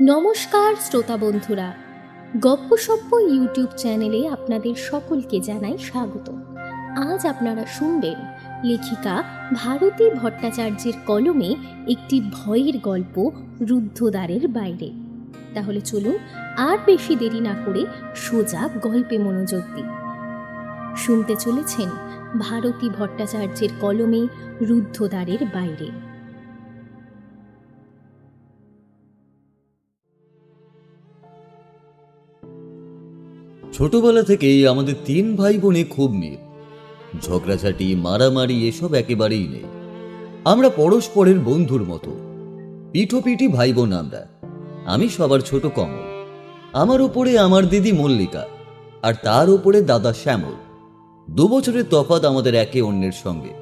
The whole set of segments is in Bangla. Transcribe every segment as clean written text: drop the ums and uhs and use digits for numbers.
নমস্কার শ্রোতা বন্ধুরা, গপ্পসপ্প ইউটিউব চ্যানেলে আপনাদের সকলকে জানাই স্বাগত। আজ আপনারা শুনবেন লেখিকা ভারতী ভট্টাচার্যের কলমে একটি ভয়ের গল্প, রুদ্ধদ্বারের বাইরে। তাহলে চলুন আর বেশি দেরি না করে সোজা গল্পে মনোযোগ দিই। শুনতে চলেছেন ভারতী ভট্টাচার্যের কলমে রুদ্ধদ্বারের বাইরে। ছোটবেলা থেকেই আমাদের 3 ভাই বোনে খুব মিল। ঝগড়াঝাটি, মারামারি এসব একেবারেই নেই। আমরা পরস্পরের বন্ধুর মতো। পিঠোপিঠি ভাই বোন আমরা। আমি সবার ছোট কমল, আমার উপরে আমার দিদি মল্লিকা, আর তার উপরে দাদা শ্যামল। 2 বছরের তফাৎ আমাদের একে অন্যের সঙ্গে।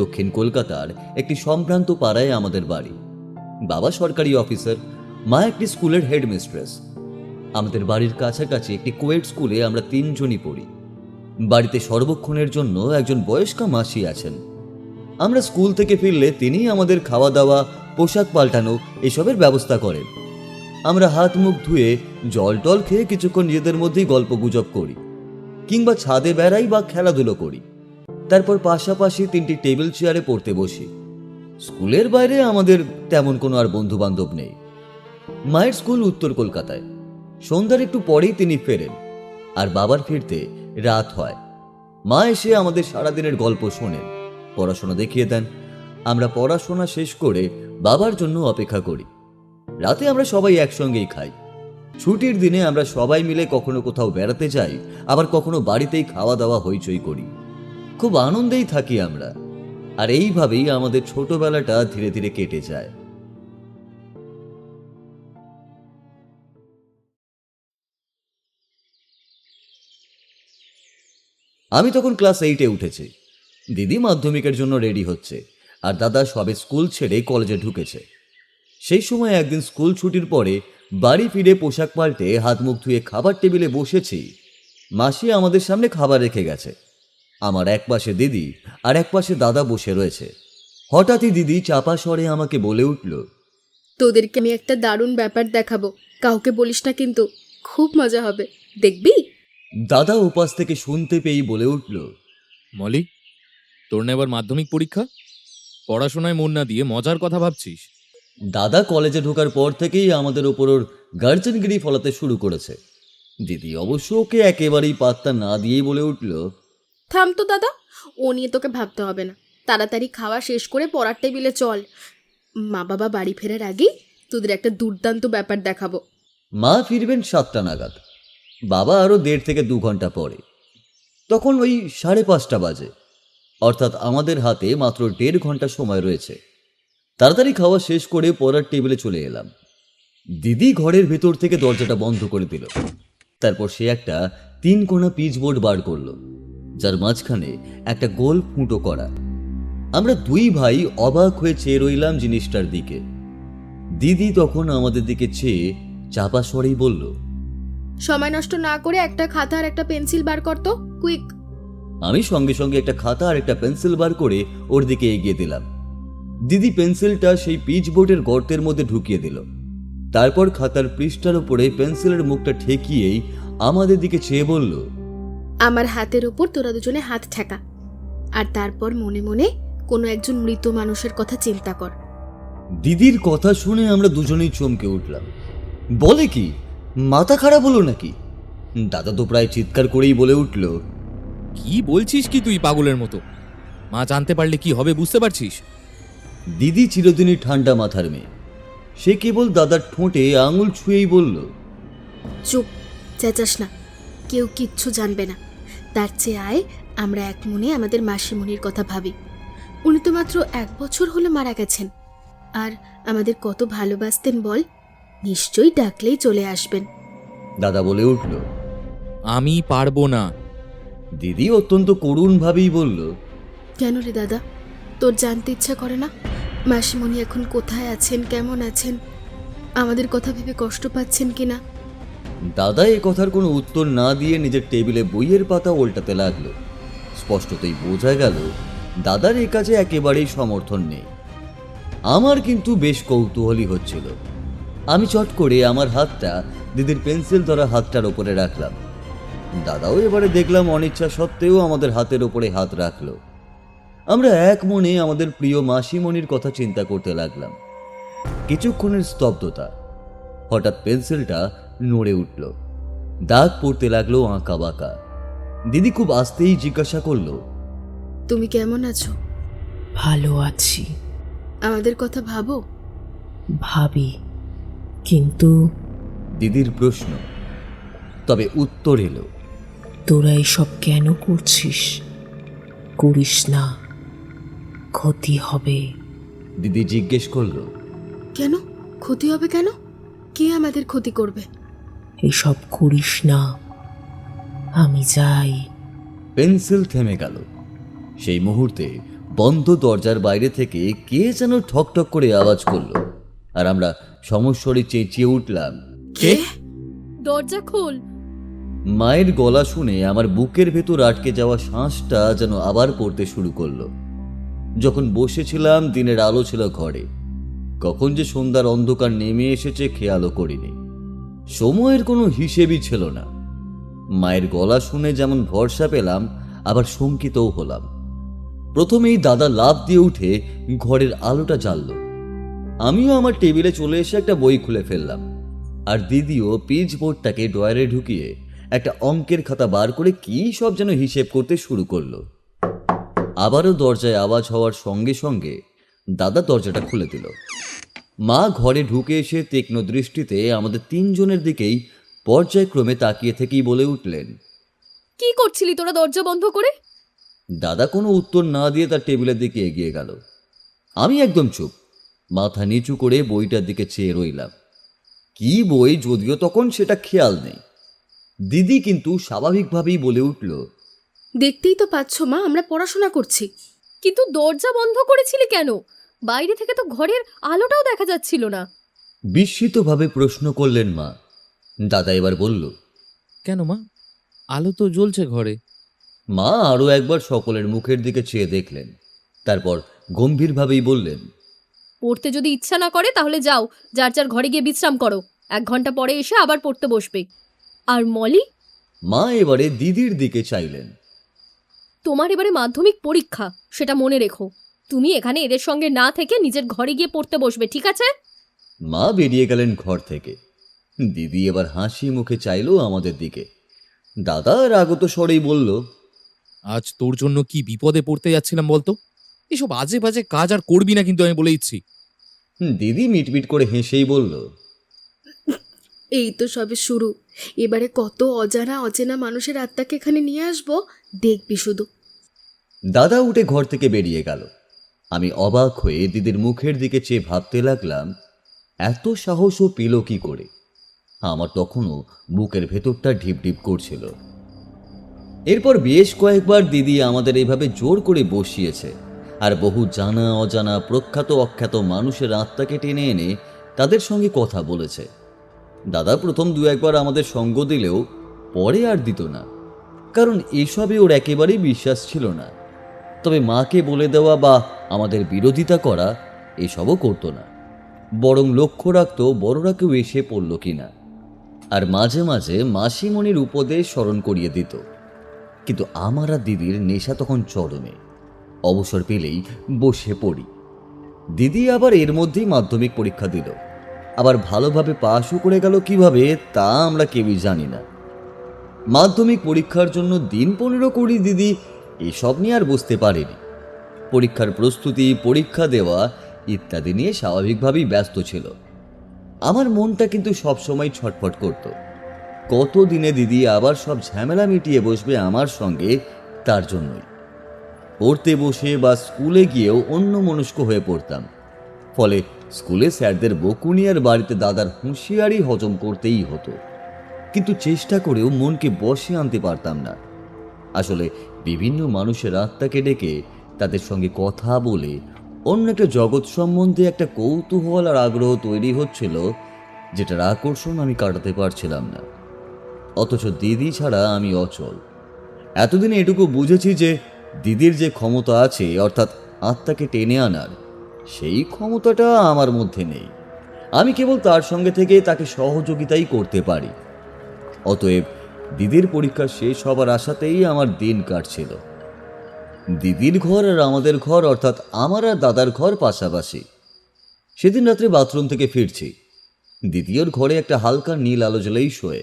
দক্ষিণ কলকাতার একটি সম্ভ্রান্ত পাড়ায় আমাদের বাড়ি। বাবা সরকারি অফিসার, মা একটি স্কুলের হেডমিস্ট্রেস। আমাদের বাড়ির কাছাকাছি একটি কোয়েট স্কুলে আমরা 3 জনই পড়ি। বাড়িতে সর্বক্ষণের জন্য একজন বয়স্কা মাসি আছেন। আমরা স্কুল থেকে ফিরলে তিনি আমাদের খাওয়া দাওয়া, পোশাক পাল্টানো এসবের ব্যবস্থা করেন। আমরা হাত মুখ ধুয়ে জল টল খেয়ে কিছুক্ষণ নিজেদের মধ্যেই গল্প গুজব করি, কিংবা ছাদে বেড়াই বা খেলাধুলো করি। তারপর পাশাপাশি 3টি টেবিল চেয়ারে পড়তে বসি। স্কুলের বাইরে আমাদের তেমন কোনো আর বন্ধু বান্ধব নেই। মায়ের স্কুল উত্তর কলকাতায়। সন্ধ্যার একটু পরেই তিনি ফেরেন, আর বাবার ফিরতে রাত হয়। মা এসে আমাদের সারাদিনের গল্প শোনেন, পড়াশোনা দেখিয়ে দেন। আমরা পড়াশোনা শেষ করে বাবার জন্য অপেক্ষা করি। রাতে আমরা সবাই একসঙ্গেই খাই। ছুটির দিনে আমরা সবাই মিলে কখনো কোথাও বেড়াতে যাই, আবার কখনো বাড়িতেই খাওয়া দাওয়া হইচই করি। খুব আনন্দেই থাকি আমরা। আর এইভাবেই আমাদের ছোটবেলাটা ধীরে ধীরে কেটে যায়। আমি তখন ক্লাস 8-এ উঠেছি। দিদি মাধ্যমিকের জন্য রেডি হচ্ছে, আর দাদা সবে স্কুল ছেড়ে কলেজে ঢুকেছে। সেই সময় একদিন স্কুল ছুটির পরে বাড়ি ফিরে পোশাক পাল্টে হাত মুখ ধুয়ে খাবার টেবিলে বসেছি। মাসি আমাদের সামনে খাবার রেখে গেছে। আমার এক পাশে দিদি আর এক পাশে দাদা বসে রয়েছে। হঠাৎই দিদি চাপা স্বরে আমাকে বলে উঠল, তোদেরকে আমি একটা দারুণ ব্যাপার দেখাবো, কাউকে বলিস না কিন্তু, খুব মজা হবে, দেখবি? দাদা ওপাশ থেকে শুনতে পেয়েই বলে উঠল, মলি, তোর না এবার মাধ্যমিক পরীক্ষা? পড়াশোনায় মন না দিয়ে মজার কথা ভাবছিস? দাদা কলেজে ঢোকার পর থেকেই আমাদের ওপর ওর গার্জেনগিরি ফলাতে শুরু করেছে। দিদি অবশ্য ওকে একেবারেই পাত্তা না দিয়েই বলে উঠল, থাম তো দাদা, ও নিয়ে তোকে ভাবতে হবে না। তাড়াতাড়ি খাওয়া শেষ করে পড়ার টেবিলে চল। মা বাবা বাড়ি ফেরার আগেই তোদের একটা দুর্দান্ত ব্যাপার দেখাবো। মা ফিরবেন 7টা নাগাদ, বাবা আরও 1.5 থেকে 2 ঘন্টা পরে। তখন ওই 5:30 বাজে, অর্থাৎ আমাদের হাতে মাত্র 1.5 ঘন্টা সময় রয়েছে। তাড়াতাড়ি খাওয়া শেষ করে পড়ার টেবিলে চলে এলাম। দিদি ঘরের ভেতর থেকে দরজাটা বন্ধ করে দিল। তারপর সে একটা 3 কোণা পিচবোর্ড বার করলো, যার মাঝখানে একটা গোল ফুটো করা। আমরা 2 ভাই অবাক হয়ে চেয়ে রইলাম জিনিসটার দিকে। দিদি তখন আমাদের দিকে চেয়ে চাপা স্বরেই বলল, সময় নষ্ট না করে একটা খাতা আর একটা পেন্সিল বার কর তো, কুইক। আমি সঙ্গে সঙ্গে একটা খাতা আর একটা পেন্সিল বার করে ওর দিকে এগিয়ে দিলাম। দিদি পেন্সিলটা সেই পিচবোর্ডের গর্তের মধ্যে ঢুকিয়ে দিল। তারপর খাতার পৃষ্ঠার উপরে পেন্সিলের মুখটা ঠেকিয়েই আমাদের দিকে চেয়ে বলল, আমার হাতের ওপর তোরা দুজনে হাত ঠেকা, আর তারপর মনে মনে কোনো একজন মৃত মানুষের কথা চিন্তা কর। দিদির কথা শুনে আমরা দুজনেই চমকে উঠলাম। বলে কি, মাথা খারাপ হলো নাকি? দাদা তো প্রায় চিৎকার করেই বলে উঠল, কি বলছিস কি তুই পাগলের মতো? মা জানতে পারলে কি হবে বুঝতে পারছিস? দিদি চিরদিনই ঠান্ডা মাথার মেয়ে। সে কেবল দাদার ঠোঁটে আঙুল ছুঁয়েই বলল, চুপ, চেঁচাস না, কেউ কিচ্ছু জানবে না। তার চেয়ে আয় আমরা এক মনে আমাদের মাসিমণির কথা ভাবি। উনি তো মাত্র 1 বছর হলো মারা গেছেন, আর আমাদের কত ভালোবাসতেন বল। নিশ্চয়ই ডাকলেই চলে আসবেন। দাদা বলে উঠল। আমি পারবো না। দিদি অত্যন্ত করুণ ভাবেই বলল, কেন রে দাদা, তোর জানতে ইচ্ছা করে না মাসিমণি এখন কোথায় আছেন, কেমন আছেন, আমাদের কথা ভেবে কষ্ট পাচ্ছেন কিনা? দাদা এ কথার কোনো উত্তর না দিয়ে নিজের টেবিলে বইয়ের পাতা উল্টাতে লাগলো। স্পষ্টতই বোঝা গেল দাদার এ কাজে একেবারেই সমর্থন নেই। আমার কিন্তু বেশ কৌতূহলী হচ্ছিল। আমি চট করে আমার হাতটা দিদির পেন্সিল ধরা হাতটার ওপরে রাখলাম। দাদাও এবারে দেখলাম অনিচ্ছা সত্ত্বেও আমাদের হাতের ওপরে হাত রাখলো। আমরা এক মনে আমাদের প্রিয় মাসিমণির কথা চিন্তা করতে লাগলাম। কিছুক্ষণের স্তব্ধতা, হঠাৎ পেন্সিলটা নড়ে উঠল, দাগ পড়তে লাগলো আঁকা বাঁকা। দিদি খুব আস্তেই জিজ্ঞাসা করলো, তুমি কেমন আছো? ভালো আছি। আমাদের কথা ভাবো? ভাবি, কিন্তু দিদির প্রশ্ন। তবে উত্তর এলো, তোরা এসব কেন করছিস? করিস না, ক্ষতি হবে। দিদি জিজ্ঞেস করলো, কেন ক্ষতি হবে? কেন? কে আমাদের ক্ষতি করবে? এসব করিস না, আমি যাই। পেন্সিল থেমে গেল। সেই মুহূর্তে বন্ধ দরজার বাইরে থেকে কে যেন ঠকঠক করে আওয়াজ করলো, আর আমরা সমস্বরে চেঁচিয়ে উঠলাম, কে? দরজা খোল। মায়ের গলা শুনে আমার বুকের ভেতর আটকে যাওয়া শ্বাসটা যেন আবার পড়তে শুরু করলো। যখন বসেছিলাম দিনের আলো ছিল ঘরে, কখন যে সন্ধ্যার অন্ধকার নেমে এসেছে খেয়ালও করিনি। সময়ের কোনো হিসেবই ছিল না। মায়ের গলা শুনে যেমন ভরসা পেলাম, আবার শঙ্কিতও হলাম। প্রথমেই দাদা লাফ দিয়ে উঠে ঘরের আলোটা জ্বালল। আমিও আমার টেবিলে চলে এসে একটা বই খুলে ফেললাম, আর দিদিও পিচ বোর্ডটাকে ড্রয়ারে ঢুকিয়ে একটা অঙ্কের খাতা বার করে কি সব যেন হিসেব করতে শুরু করলো। আবারও দরজায় আওয়াজ হওয়ার সঙ্গে সঙ্গে দাদা দরজাটা খুলে দিল। মা ঘরে ঢুকে এসে তীক্ষ্ণ দৃষ্টিতে আমাদের তিনজনের দিকেই পর্যায়ক্রমে তাকিয়ে থেকেই বলে উঠলেন, কি করছিলি তোরা দরজা বন্ধ করে? দাদা কোনো উত্তর না দিয়ে তার টেবিলের দিকে এগিয়ে গেল। আমি একদম চুপ, মাথা নিচু করে বইটার দিকে চেয়ে রইলাম। কি বই যদিও তখন সেটা খেয়াল নেই। দিদি কিন্তু স্বাভাবিকভাবেই বলে উঠল, দেখতেই তো পাচ্ছ মা, আমরা পড়াশোনা করছি। কিন্তু দরজা বন্ধ করেছিলি কেন? বাইরে থেকে তো ঘরের আলোটাও দেখা যাচ্ছিল না। বিস্মিতভাবে প্রশ্ন করলেন মা। দাদা এবার বলল, কেন মা, আলো তো জ্বলছে ঘরে। মা আরও একবার সকলের মুখের দিকে চেয়ে দেখলেন, তারপর গম্ভীরভাবেই বললেন, পড়তে যদি ইচ্ছা না করে তাহলে যাও, যার যার ঘরে গিয়ে বিশ্রাম করো। 1 ঘন্টা পরে এসে আবার পড়তে বসবে। আর মলি, মা এবারে দিদির দিকে চাইলেন। তোমার এবারে মাধ্যমিক পরীক্ষা, সেটা মনে রেখো। তুমি এখানে এদের সঙ্গে না থেকে নিজের ঘরে গিয়ে পড়তে বসবে, ঠিক আছে? মা বেরিয়ে গেলেন ঘর থেকে। দিদি এবার হাসি মুখে চাইলো আমাদের দিকে। দাদা রাগত স্বরেই বলল, আজ তোর জন্য কি বিপদে পড়তে যাচ্ছিলাম বলতো। এসব আজে বাজে কাজ আর করবি না কিন্তু, আমি বলে দিচ্ছি। দিদি মিটমিট করে হেসেই বলল, এই তো সবে শুরু। এবারে কত অজানা অচেনা মানুষের আত্মাকে এখানে নিয়ে আসবো, দেখবি শুধু। দাদা উঠে ঘর থেকে বেরিয়ে গেল। আমি অবাক হয়ে দিদির মুখের দিকে চেয়ে ভাবতে লাগলাম, এত সাহসও পেল কি করে? আমার তখনও বুকের ভেতরটা ঢিপ ঢিপ করছিল। এরপর বেশ কয়েকবার দিদি আমাদের এইভাবে জোর করে বসিয়েছে, আর বহু জানা অজানা প্রখ্যাত অখ্যাত মানুষের আত্মাকে টেনে এনে তাদের সঙ্গে কথা বলেছে। দাদা প্রথম 2-1 আমাদের সঙ্গ দিলেও পরে আর দিত না, কারণ এসবে ওর একেবারেই বিশ্বাস ছিল না। তবে মাকে বলে দেওয়া বা আমাদের বিরোধিতা করা এসবও করতো না, বরং লক্ষ্য রাখত বড়রা কেউ এসে পড়ল কিনা, আর মাঝে মাঝে মাসিমণির উপদেশ স্মরণ করিয়ে দিত। কিন্তু আমার আর দিদির নেশা তখন চরমে। অবসর পেলেই বসে পড়ি। দিদি আবার এর মধ্যেই মাধ্যমিক পরীক্ষা দিল, আবার ভালোভাবে পাশও করে গেল কিভাবে তা আমরা কেউই জানি না। মাধ্যমিক পরীক্ষার জন্য দিন 15-20 দিদি এসব নিয়ে আর বুঝতে পারেনি। পরীক্ষার প্রস্তুতি, পরীক্ষা দেওয়া ইত্যাদি নিয়ে স্বাভাবিকভাবেই ব্যস্ত ছিল। আমার মনটা কিন্তু সবসময় ছটফট করত। কতদিনে দিদি আবার সব ঝামেলা মিটিয়ে বসবে আমার সঙ্গে, তার জন্যই। পড়তে বসে বা স্কুলে গিয়েও অন্যমনস্ক হয়ে পড়তাম। ফলে স্কুলে স্যারদের বকুনি আর বাড়িতে দাদার হুঁশিয়ারি হজম করতেই হতো। কিন্তু চেষ্টা করেও মনকে বশে আনতে পারতাম না। আসলে বিভিন্ন মানুষের আত্মাকে ডেকে তাদের সঙ্গে কথা বলে অন্য একটা জগৎ সম্বন্ধে একটা কৌতূহল আর আগ্রহ তৈরি হচ্ছিল, যেটার আকর্ষণ আমি কাটাতে পারছিলাম না। অথচ দিদি ছাড়া আমি অচল। এতদিনে এটুকু বুঝেছি যে দিদির যে ক্ষমতা আছে, অর্থাৎ আত্মাকে টেনে আনার, সেই ক্ষমতাটা আমার মধ্যে নেই। আমি কেবল তার সঙ্গে থেকে তাকে সহযোগিতাই করতে পারি। অতএব দিদির পরীক্ষা শেষ হবার আশাতেই আমার দিন কাটছিল। দিদির ঘর আর আমাদের ঘর, অর্থাৎ আমার আর দাদার ঘর পাশাপাশি। সেদিন রাত্রে বাথরুম থেকে ফিরছি, দিদির ঘরে একটা হালকা নীল আলো জ্বলেই শোয়ে।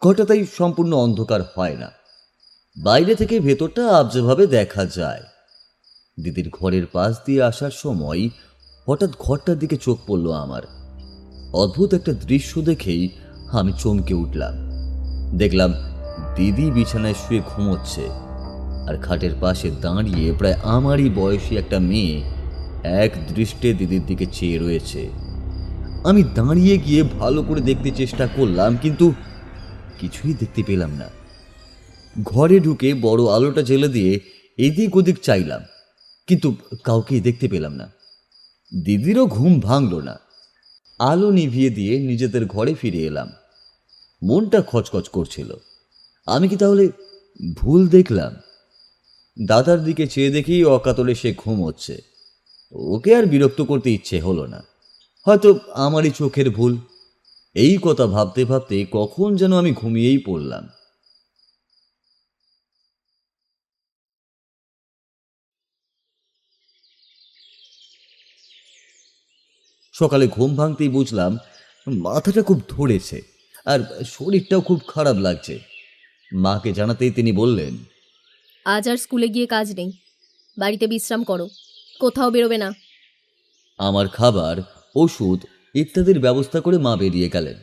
ঘরটা তাই সম্পূর্ণ অন্ধকার হয় না, বাইরে থেকে ভেতরটা আবজেভাবে দেখা যায়। দিদির ঘরের পাশ দিয়ে আসার সময় হঠাৎ ঘরটার দিকে চোখ পড়ল আমার। অদ্ভুত একটা দৃশ্য দেখেই আমি চমকে উঠলাম। দেখলাম দিদি বিছানায় শুয়ে ঘুমোচ্ছে, আর খাটের পাশে দাঁড়িয়ে প্রায় আমারই বয়সী একটা মেয়ে এক দৃষ্টে দিদির দিকে চেয়ে রয়েছে। আমি দাঁড়িয়ে গিয়ে ভালো করে দেখতে চেষ্টা করলাম, কিন্তু কিছুই দেখতে পেলাম না। ঘরে ঢুকে বড় আলোটা জ্বেলে দিয়ে এদিক ওদিক চাইলাম, কিন্তু কাউকেই দেখতে পেলাম না। দিদিরও ঘুম ভাঙল না। আলো নিভিয়ে দিয়ে নিজেদের ঘরে ফিরে এলাম। মনটা খচখচ করছিল, আমি কি তাহলে ভুল দেখলাম? দাদার দিকে চেয়ে দেখি অকাতরে সে ঘুমোচ্ছে। ওকে আর বিরক্ত করতে ইচ্ছে হলো না, হয়তো আমারই চোখের ভুল। এই কথা ভাবতে ভাবতে কখন যেন আমি ঘুমিয়েই পড়লাম। সকালে ঘুম ভাঙতেই বুঝলাম মাথাটা খুব ধরেছে আর শরীরটাও খুব খারাপ লাগছে। মাকে জানাতেই তিনি বললেন, আজ আর স্কুলে গিয়ে কাজ নেই, বাড়িতে বিশ্রাম করো, কোথাও বেরোবে না। আমার খাবার, ওষুধ ইত্যাদির ব্যবস্থা করে মা বেরিয়ে গেলেন।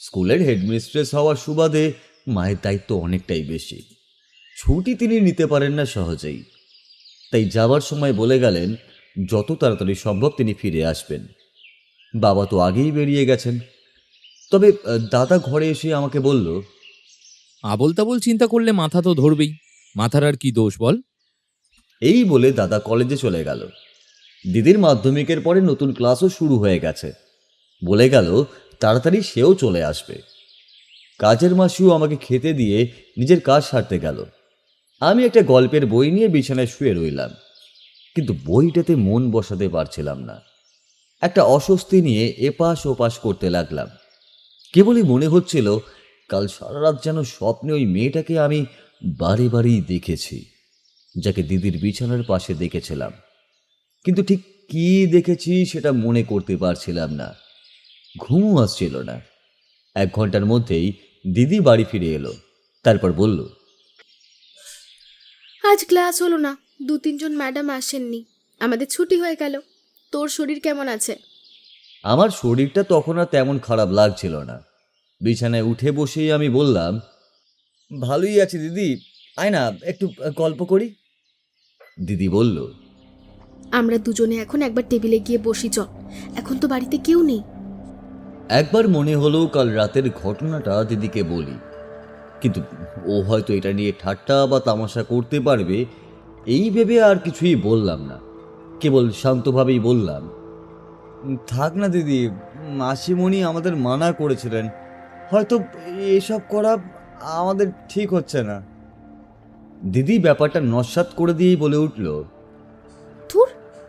স্কুলের হেডমিস্ট্রেস হওয়ার সুবাদে মায়ের দায়িত্ব অনেকটাই বেশি। ছুটি তিনি নিতে পারেন না সহজেই, তাই যাবার সময় বলে গেলেন যত তাড়াতাড়ি সম্ভব তিনি ফিরে আসবেন। বাবা তো আগেই বেরিয়ে গেছেন। তবে দাদা ঘরে এসে আমাকে বলল, আবল তাবল চিন্তা করলে মাথা তো ধরবেই, মাথার আর কি দোষ বল। এই বলে দাদা কলেজে চলে গেল। দিদির মাধ্যমিকের পরে নতুন ক্লাসও শুরু হয়ে গেছে। বলে গেল তাড়াতাড়ি সেও চলে আসবে। কাজের মাসিও আমাকে খেতে দিয়ে নিজের কাজ সারতে গেল। আমি একটা গল্পের বই নিয়ে বিছানায় শুয়ে রইলাম, কিন্তু বইটাতে মন বসাতে পারছিলাম না। একটা অস্বস্তি নিয়ে এপাশ ওপাশ করতে লাগলাম। কেবলই মনে হচ্ছিল কাল সারা রাত যেন স্বপ্নে ওই মেয়েটাকে আমি বারে বারেই দেখেছি, যাকে দিদির বিছানার পাশে দেখেছিলাম। কিন্তু ঠিক কি দেখেছি সেটা মনে করতে পারছিলাম না। ঘুমও আসছিল না। 1 ঘন্টার মধ্যেই দিদি বাড়ি ফিরে এলো। তারপর বলল, আজ ক্লাস হলো না, 2-3 জন ম্যাডাম আসেননি, আমাদের ছুটি হয়ে গেল। তোর শরীর কেমন আছে? আমার শরীরটা তখন আর তেমন খারাপ লাগছিল না। বিছানায় উঠে বসেই আমি বললাম, ভালোই আছি দিদি, আয় না একটু গল্প করি। দিদি বলল, আমরা দুজনে এখন একবার টেবিলে গিয়ে বসি, চ। এখন তো বাড়িতে কেউ নেই। একবার মনে হলো কাল রাতের ঘটনাটা দিদিকে বলি, কিন্তু ও হয়তো এটা নিয়ে ঠাট্টা বা তামাশা করতে পারবে এই ভেবে আর কিছুই বললাম না। কেবল শান্তভাবেই বললাম, থাক না দিদি, মাসিমণি আমাদের মানা করেছিলেন, হয়তো এসব করা আমাদের ঠিক হচ্ছে না। দিদি ব্যাপারটা নস্যাৎ করে দিয়েই বলে উঠল, ধুর,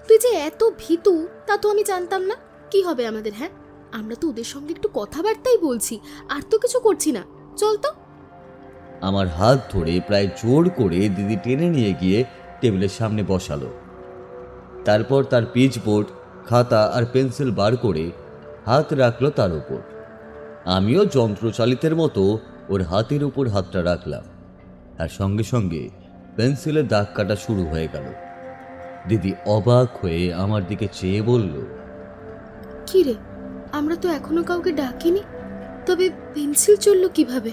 তুই যে এত ভীতু তা তো আমি জানতাম না। কি হবে আমাদের? হ্যাঁ, আমরা তো ওদের সঙ্গে একটু কথাবার্তাই বলছি, আর তো কিছু করছি না। চল তো। আমার হাত ধরে প্রায় জোর করে দিদি টেনে নিয়ে গিয়ে টেবিলের সামনে বসালো। তারপর তার পিচবোর্ড, খাতা আর পেন্সিল বার করে হাত রাখলো তার উপর। আমিও যন্ত্রচালিতের মতো ওর হাতের উপর হাতটা রাখলাম, আর সঙ্গে সঙ্গে পেন্সিলের দাগ কাটা শুরু হয়ে গেল। দিদি অবাক হয়ে আমার দিকে চেয়ে বলল, কি রে, আমরা তো এখনো কাউকে ডাকিনি, তবে পেন্সিল চললো কিভাবে?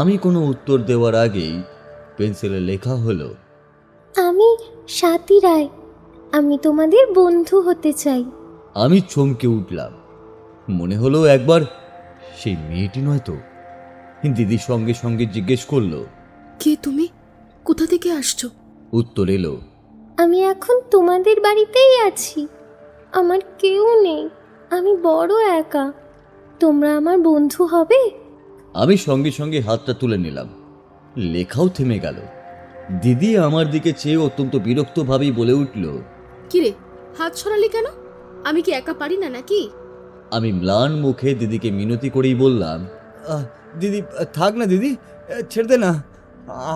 আমি কোনো উত্তর দেওয়ার আগেই পেন্সিলে লেখা হলো, আমি স্বাতী রায়, আমি তোমাদের বন্ধু হতে চাই। আমি চমকে উঠলাম। মনে হলো একবার সেই মেয়েটি নয় তো। দিদি সঙ্গে সঙ্গে জিজ্ঞেস করলো, কে তুমি? কোথা থেকে আসছো? উত্তর এলো, আমি এখন তোমাদের বাড়িতেই আছি, আমার কেউ নেই, আমি বড় একা, তোমরা আমার বন্ধু হবে? আমি সঙ্গে সঙ্গে হাতটা তুলে নিলাম। লেখাও থেমে গেল। দিদি আমার দিকে চেয়ে অত্যন্ত বিরক্তভাবেই বলে উঠল, কি রে, হাত ছড়ালি কেন? আমি কি একা পারি না নাকি? আমি ম্লান মুখে দিদিকে মিনতি করেই বললাম, দিদি থাক না দিদি, ছেড়ে দে না,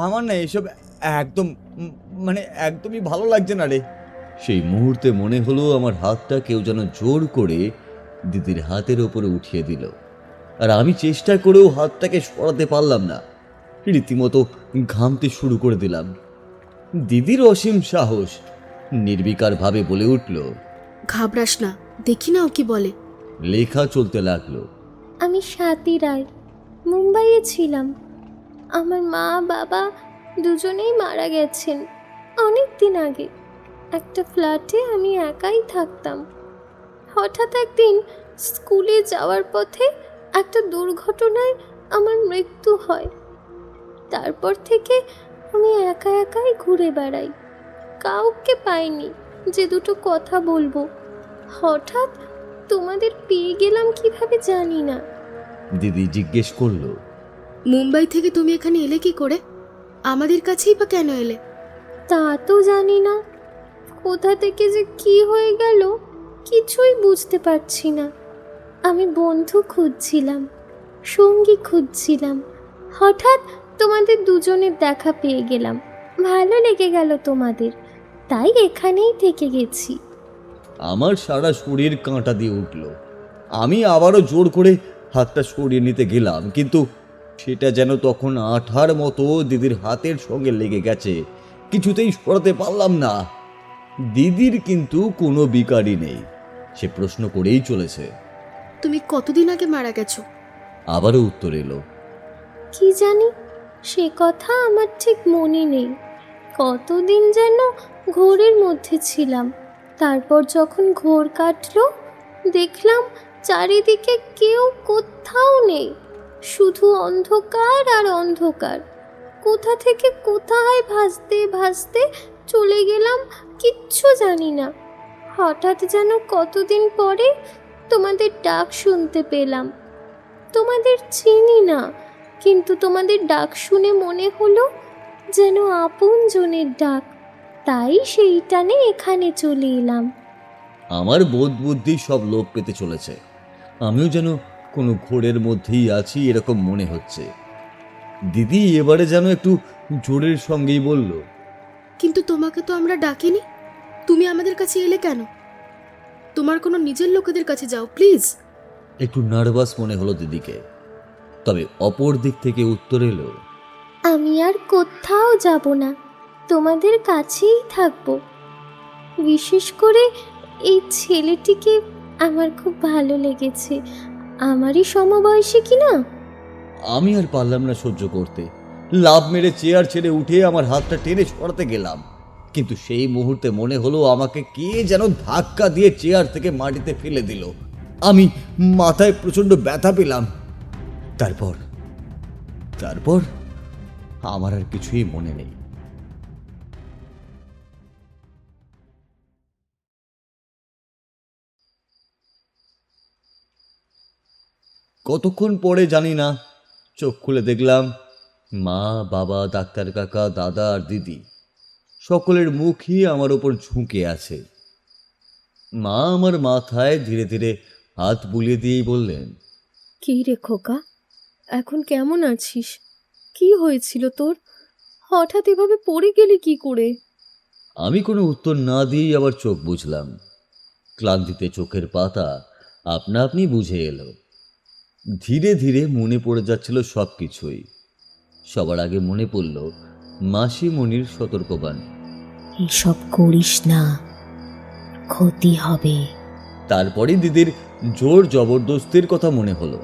আমার না এসব একদম মানে একদমই ভালো লাগছে না রে। সেই মুহূর্তে মনে হলো আমার হাতটা কেউ যেন জোর করে দিদির হাতের ওপরে উঠিয়ে দিল, আর আমি চেষ্টা করেও হাতটাকে সরাতে পারলাম না। রীতিমতো ঘামতে শুরু করে দিলাম। দিদির অসীম সাহস নির্বিকারভাবে বলে উঠল, ঘাবড়াস না, দেখি না ও কি বলে। লেখা চলতে লাগলো। আমি স্বাতী রায়, মুম্বাইয়ে ছিলাম। আমার মা বাবা দুজনেই মারা গেছেন অনেক দিন আগে। একটা ফ্ল্যাটে আমি একাই থাকতাম। হঠাৎ একদিন স্কুলে যাওয়ার পথে একটা দুর্ঘটনায় আমার মৃত্যু হয়। তারপর থেকে আমি একা একাই ঘুরে বেড়াই, কাউকে পাইনি যে দুটো কথা বলবো। হঠাৎ তোমাদের পেয়ে গেলাম কিভাবে জানি না। দিদি জিজ্ঞেস করলো, মুম্বাই থেকে তুমি এখানে এলে কি করে? আমাদের কাছেই বা কেন এলে? তা তো জানি না, কোথা থেকে যে কি হয়ে গেল কিছুই বুঝতে পারছি না। আমি বন্ধু খুঁজছিলাম, সঙ্গী খুঁজছিলাম, হঠাৎ তোমাদের দুজনের দেখা পেয়ে গেলাম। ভালো লেগে গেল তোমাদের, তাই এখানেই থেকে গেছি। আমার সারা শরীর কাঁটা দিয়ে উঠল। আমি আবারও জোর করে হাতটা সরিয়ে নিতে গেলাম, কিন্তু সেটা যেন তখন আঠার মতো দিদির হাতের সঙ্গে লেগে গেছে, কিছুতেই সরাতে পারলাম না। দিদির কিন্তু কোনো বিকারই নেই, সে প্রশ্ন করেই চলেছে। তুমি কতদিন আগে মারা গেছো? আবারও উত্তর এলো, কি জানি, সে কথা আমার ঠিক মনে নেই। কতদিন যেন ঘোরের মধ্যে ছিলাম। তারপর যখন ঘোর কাটলো, দেখলাম চারিদিকে কেউ কোথাও নেই, শুধু অন্ধকার আর অন্ধকার। কোথা থেকে কোথায় ভাসতে ভাসতে চলে গেলাম কিচ্ছু জানি না। হঠাৎ যেন কতদিন পরে তোমাদের ডাক শুনতে পেলাম। তোমাদের চিনি না, কিন্তু তোমাদের ডাক শুনে মনে হলো যেন আপনজনের ডাক, তাই সেই টানে এখানে চলে এলাম। আমার বোধ বুদ্ধি সব লোপ পেতে চলেছে। আমিও যেন কোনো ঘোরের মধ্যেই আছি এরকম মনে হচ্ছে। দিদি এবারে যেন একটু জোরের সঙ্গেই বলল, কিন্তু তোমাকে তো আমরা ডাকিনি, তুমি আমাদের কাছে এলে কেন? তোমার কোনো নিজের লোকেদের কাছে যাও প্লিজ। একটু নার্ভাস মনে হলো দিদিকে, তবে অপর দিক থেকে উত্তর এলো, আমি আর কোথাও যাব না, তোমাদের কাছেই থাকবো। বিশেষ করে এই ছেলেটিকে আমার খুব ভালো লেগেছে, আমারই সমবয়সী কিনা। আমি আর পারলাম না সহ্য করতে। লাফ মেরে চেয়ার ছেড়ে উঠে আমার হাতটা টেনে সরাতে গেলাম, কিন্তু সেই মুহূর্তে মনে হলো আমাকে কে যেন ধাক্কা দিয়ে চেয়ার থেকে মাটিতে ফেলে দিল। আমি মাথায় প্রচন্ড ব্যথা পেলাম। তারপর তারপর আমার আর কিছুই মনে নেই। কতক্ষণ পরে জানি না, চোখ খুলে দেখলাম মা, বাবা, ডাক্তার কাকা, দাদা আর দিদি সকলের মুখই আমার ওপর ঝুঁকে আছে। মা আমার মাথায় ধীরে ধীরে হাত বুলিয়ে দিয়েই বললেন, কি রে খোকা, এখন কেমন আছিস? কি হয়েছিল তোর? হঠাৎ এভাবে পড়ে গেলি কি করে? আমি কোনো উত্তর না দিয়েই আবার চোখ বুঝলাম। ক্লান্তিতে চোখের পাতা আপনা আপনি বুঝে এলো। ধীরে ধীরে মনে পড়ে যাচ্ছিল সব কিছুই। সবার আগে মনে পড়ল মাসিমণির সতর্কবাণী, এসব করিস না, ক্ষতি হবে। তারপরে দিদির জোর জবরদস্তির কথা মনে হলো।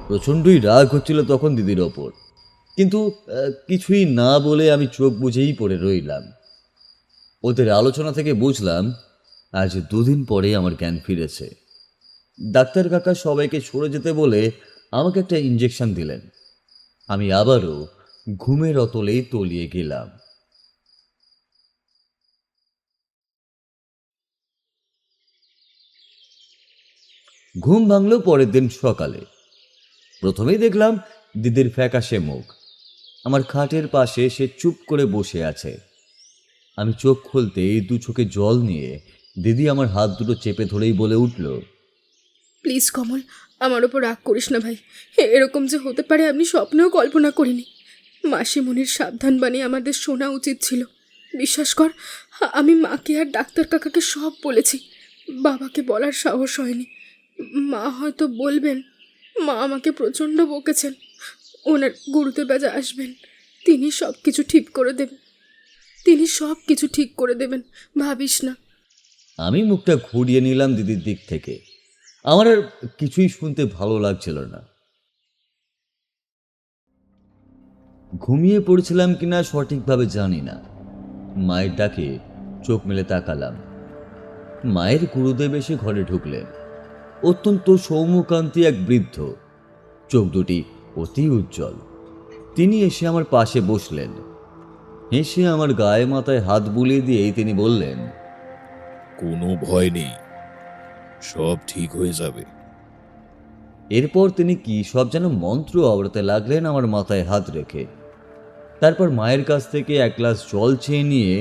প্রচণ্ডই রাগ হচ্ছিল তখন দিদির ওপর, কিন্তু কিছুই না বলে আমি চোখ বুঝেই পড়ে রইলাম। ওদের আলোচনা থেকে বুঝলাম আজ 2 দিন পরে আমার জ্ঞান ফিরেছে। ডাক্তার কাকা সবাইকে সরে যেতে বলে আমাকে একটা ইঞ্জেকশন দিলেন। আমি আবারও ঘুমের অতলেই তলিয়ে গেলাম। ঘুম ভাঙল পরের দিন সকালে। প্রথমেই দেখলাম দিদির ফ্যাকাশে মুখ। আমার খাটের পাশে সে চুপ করে বসে আছে। আমি চোখ খুলতেই 2 চোখে জল নিয়ে দিদি আমার হাত দুটো চেপে ধরেই বলে উঠল, প্লিজ কমল, আমার ওপর রাগ করিস না ভাই। এরকম যে হতে পারে আমি স্বপ্নেও কল্পনা করিনি। মাসিমণির সাবধান বাণী আমাদের শোনা উচিত ছিল। বিশ্বাস কর, আমি মাকে আর ডাক্তার কাকাকে সব বলেছি। বাবাকে বলার সাহস হয়নি। মা হয়তো বলবেন। মা আমাকে প্রচণ্ড বকেছেন। ওনার গুরুদেব আজ আসবেন, তিনি সব কিছু ঠিক করে দেবেন। ভাবিস না। আমি মুখটা ঘুরিয়ে নিলাম দিদির দিক থেকে। আমার আর কিছুই শুনতে ভালো লাগছিল না। ঘুমিয়ে পড়েছিলাম কিনা সঠিকভাবে জানি না। মায়ের ডাকে চোখ মেলে তাকালাম। মায়ের গুরুদেব এসে ঘরে ঢুকলেন। অত্যন্ত সৌম্যকান্তি এক বৃদ্ধ, চোখ দুটি অতি উজ্জ্বল। তিনি এসে আমার পাশে বসলেন। হেসে আমার গায়ে মাথায় হাত বুলিয়ে দিয়েই তিনি বললেন, কোনো ভয় নেই, সব ঠিক হয়ে যাবে। এরপর তিনি কি সব যেন মন্ত্র আওড়াতে লাগলেন আমার মাথায় হাত রেখে। তারপর মায়ের কাছ থেকে এক গ্লাস জল চেয়ে নিয়ে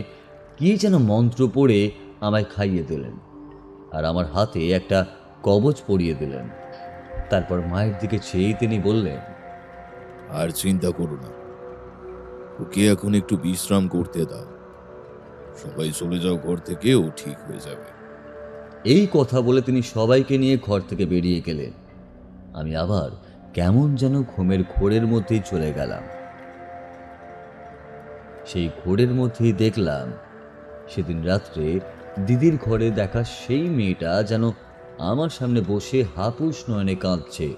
কি যেন মন্ত্র পড়ে আমায় খাইয়ে দিলেন, আর আমার হাতে একটা কবচ পরিয়ে দিলেন। তারপর মায়ের দিকে চেয়ে তিনি বললেন, আর চিন্তা করো না, ওকে এখন একটু বিশ্রাম করতে দাও। সবাই চলে যাও ঘর থেকে, ও ঠিক হয়ে যাবে। এই কথা বলে তিনি সবাইকে নিয়ে ঘর থেকে বেরিয়ে গেলেন। আমি আবার কেমন যেন ঘুমের ঘোরের মধ্যেই চলে গেলাম। সেই ঘোরের মধ্যেই দেখলাম সেদিন রাত্রে দিদির ঘরে দেখা সেই মেয়েটা যেন আমার সামনে বসে হাপুস নয়নে কাঁদছে।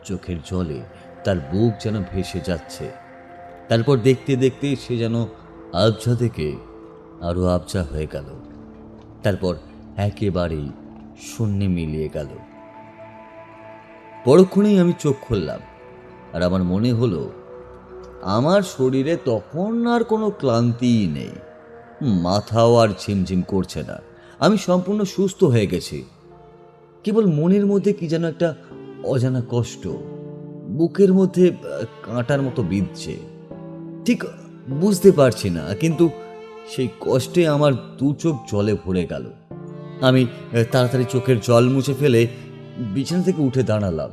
চোখের জলে তার বুক যেন ভেসে যাচ্ছে। তারপর দেখতে দেখতে সে যেন আবছা থেকে আরো আবছা হয়ে গেল। তারপর একেবারেই শূন্যে মিলিয়ে গেল। পরক্ষণেই আমি চোখ খুললাম, আর আমার মনে হলো আমার শরীরে তখন আর কোনো ক্লান্তিই নেই, মাথাও আর ঝিমঝিম করছে না। আমি সম্পূর্ণ সুস্থ হয়ে গেছি। কেবল মনের মধ্যে কি যেন একটা অজানা কষ্ট বুকের মধ্যে কাঁটার মতো বিঁধছে। ঠিক বুঝতে পারছি না, কিন্তু সেই কষ্টে আমার দু চোখ জলে ভরে গেল। আমি তাড়াতাড়ি চোখের জল মুছে ফেলে বিছানা থেকে উঠে দাঁড়ালাম।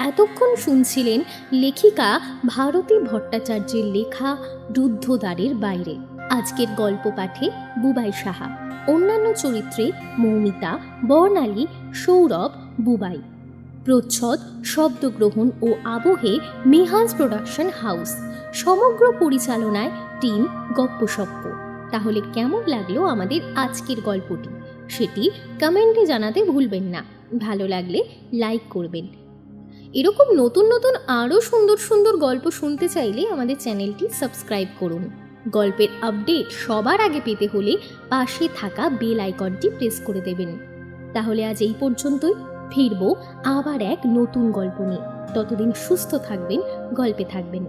এতক্ষণ শুনছিলেন লেখিকা ভারতী ভট্টাচার্যের লেখা রুদ্ধদ্বারের বাইরে। আজকের গল্প পাঠে বুবাই সাহা, অন্যান্য চরিত্রে মৌমিতা, বর্ণালী, সৌরভ, বুবাই। প্রচ্ছদ, শব্দগ্রহণ ও আবহে মেহাজ প্রোডাকশন হাউস। সমগ্র পরিচালনায় টিম গপ্পসপ্প। তাহলে কেমন লাগলো আমাদের আজকের গল্পটি সেটি কমেন্টে জানাতে ভুলবেন না। ভালো লাগলে লাইক করবেন। এরকম নতুন নতুন আরও সুন্দর সুন্দর গল্প শুনতে চাইলে আমাদের চ্যানেলটি সাবস্ক্রাইব করুন। গল্পের আপডেট সবার আগে পেতে হলে পাশে থাকা বেল আইকনটি প্রেস করে দেবেন। তাহলে আজ এই পর্যন্তই। ফিরবো আবার এক নতুন গল্প নিয়ে। ততদিন সুস্থ থাকবেন, গল্পে থাকবেন।